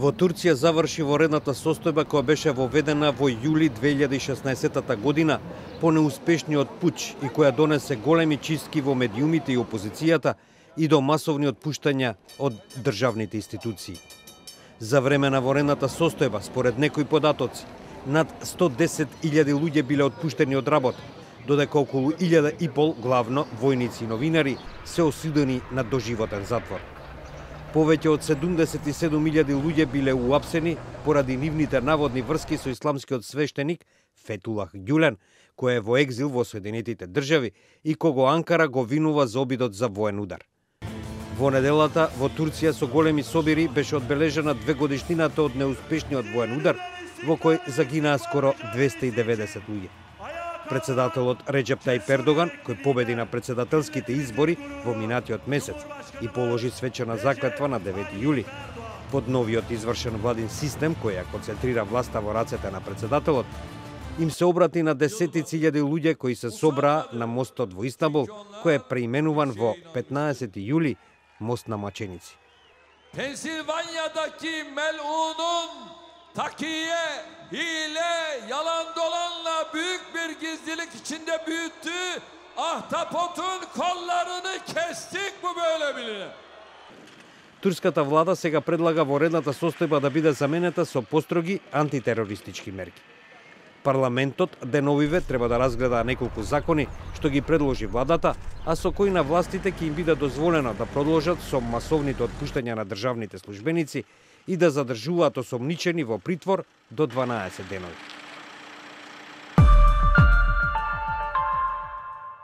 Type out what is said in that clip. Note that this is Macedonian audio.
Во Турција заврши воредната состојба која беше воведена во јули 2016 година по неуспешниот пуч и која донесе големи чистки во медиумите и опозицијата и до масовни отпуштања од државните институции. За време на воредната состојба, според некои податоци, над 110.000 луѓе биле отпуштени од работа, додека околу 1.500 главно војници и новинари се осудени на доживотен затвор. Повеќе од 77.000 луѓе биле уапсени поради нивните наводни врски со исламскиот свештеник Фетулах Ѓулен, кој е во екзил во Соединетите држави и кого Анкара го винува за обидот за воен удар. Во неделата во Турција со големи собири беше одбележена 2-годишнината од неуспешниот воен удар во кој загинаа скоро 290 луѓе. Председателот Реджеп Тајип Ердоган, кој победи на председателските избори во минатиот месец и положи свечена заклетва на 9 јули, под новиот извршен владин систем кој ја концентрира власта во рацете на председателот, им се обрати на десетици илјади луѓе кои се собраа на мостот во Истанбул, кој е преименуван во 15 јули мост на маченици. Pensilvanya'daki melunun takiye, hile, yalan dolanla büyük bir gizlilik içinde büyüttü. Ahtapotun kollarını kestik, bu böyle bilinir. Турската влада сега предлага воредната состојба да биде заменета со построги антитерористички мерки. Парламентот деновиве треба да разгледа неколку закони што ги предложи владата, а со кои на властите ќе им биде дозволено да продолжат со масовните отпуштања на државните службеници и да задржуваат осомничени во притвор до 12 денови.